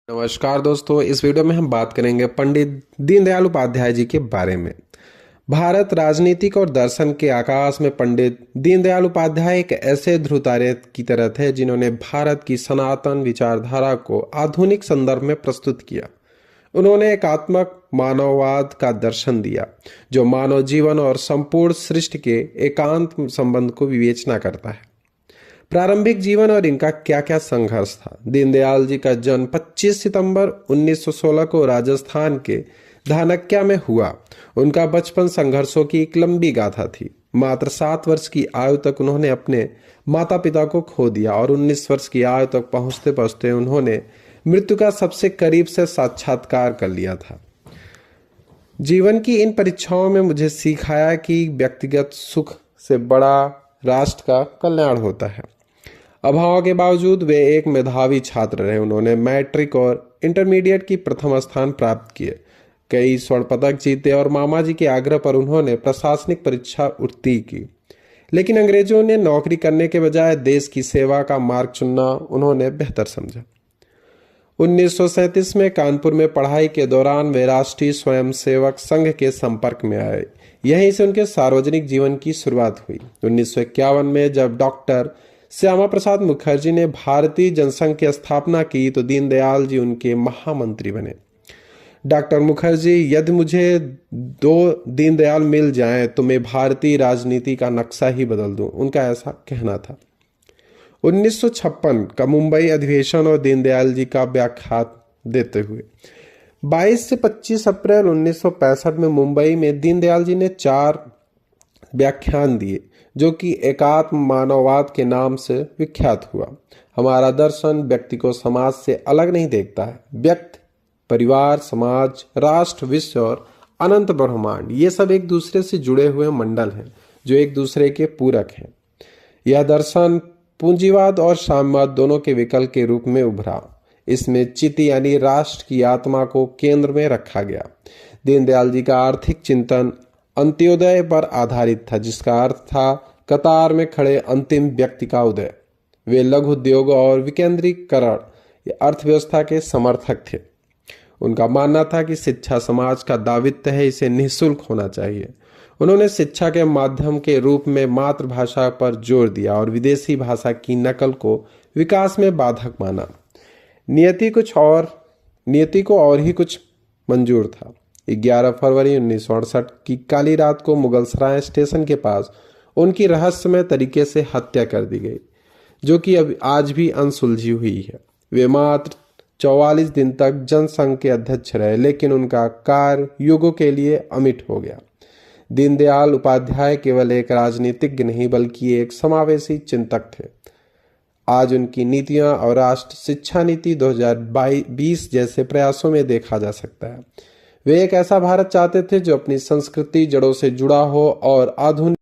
नमस्कार दोस्तों, इस वीडियो में हम बात करेंगे पंडित दीनदयाल उपाध्याय जी के बारे में। भारत राजनीतिक और दर्शन के आकाश में पंडित दीनदयाल उपाध्याय एक ऐसे ध्रुव तारे की तरह थे जिन्होंने भारत की सनातन विचारधारा को आधुनिक संदर्भ में प्रस्तुत किया। उन्होंने एकात्मक मानववाद का दर्शन दिया जो मानव जीवन और संपूर्ण सृष्टि के एकांत संबंध को विवेचना करता है। प्रारंभिक जीवन और इनका क्या क्या संघर्ष था। दीनदयाल जी का जन्म 25 सितंबर 1916 को राजस्थान के धानक्या में हुआ। उनका बचपन संघर्षों की एक लंबी गाथा थी। मात्र 7 वर्ष की आयु तक उन्होंने अपने माता पिता को खो दिया और 19 वर्ष की आयु तक पहुंचते पहुंचते उन्होंने मृत्यु का सबसे करीब से साक्षात्कार कर लिया था। जीवन की इन परीक्षाओं में मुझे सिखाया कि व्यक्तिगत सुख से बड़ा राष्ट्र का कल्याण होता है। अभाव के बावजूद वे एक मेधावी छात्र रहे। उन्होंने मैट्रिक और इंटरमीडिएट की प्रथम स्थान प्राप्त किए, कई स्वर्ण पदक जीते और मामा जी के आग्रह पर उन्होंने प्रशासनिक परीक्षा उत्तीर्ण की। लेकिन अंग्रेजों ने नौकरी करने के बजाय देश की सेवा का मार्ग चुनना उन्होंने बेहतर समझा। 1937 में कानपुर में पढ़ाई के दौरान वे राष्ट्रीय स्वयंसेवक संघ के संपर्क में आए। यहीं से उनके सार्वजनिक जीवन की शुरुआत हुई। 1951 में जब डॉक्टर श्यामा प्रसाद मुखर्जी ने भारतीय जनसंघ की स्थापना की तो दीनदयाल जी उनके महामंत्री बने। डॉक्टर मुखर्जी, यदि मुझे 2 दीनदयाल मिल जाएं तो मैं भारतीय राजनीति का नक्शा ही बदल दूं, उनका ऐसा कहना था। 1956 का मुंबई अधिवेशन और दीनदयाल जी का व्याख्यान देते हुए 22 से 25 अप्रैल 1965 में मुंबई में दीनदयाल जी ने 4 व्याख्यान दिए जो कि एकात्म मानववाद के नाम से विख्यात हुआ। हमारा दर्शन व्यक्ति को समाज से अलग नहीं देखता है। व्यक्ति, परिवार, समाज, राष्ट्र, विश्व और अनंत ब्रह्मांड, ये सब एक दूसरे से जुड़े हुए मंडल हैं जो एक दूसरे के पूरक हैं। यह दर्शन पूंजीवाद और साम्यवाद दोनों के विकल्प के रूप में उभरा। इसमें चित्त यानी राष्ट्र की आत्मा को केंद्र में रखा गया। दीनदयाल जी का आर्थिक चिंतन अंत्योदय पर आधारित था, जिसका अर्थ था कतार में खड़े अंतिम व्यक्ति का उदय। वे लघु उद्योग और विकेंद्रीकरण अर्थव्यवस्था के समर्थक थे। उनका मानना था कि शिक्षा समाज का दायित्व है, इसे निःशुल्क होना चाहिए। उन्होंने शिक्षा के माध्यम के रूप में मातृभाषा पर जोर दिया और विदेशी भाषा की नकल को विकास में बाधक माना। नियति को और ही कुछ मंजूर था। 11 फरवरी 1968 की काली रात को मुगलसराय स्टेशन के पास उनकी रहस्यमय तरीके से हत्या कर दी गई, जो कि अब आज भी अनसुलझी हुई है। वे मात्र 44 दिन तक जनसंघ के अध्यक्ष रहे, लेकिन उनका कार्य युगों के लिए अमिट हो गया। दीनदयाल उपाध्याय केवल एक राजनीतिज्ञ नहीं बल्कि एक समावेशी चिंतक थे। आज उनकी नीतियां और राष्ट्र शिक्षा नीति 2020 जैसे प्रयासों में देखा जा सकता है। वे एक ऐसा भारत चाहते थे जो अपनी संस्कृति जड़ों से जुड़ा हो और आधुनिक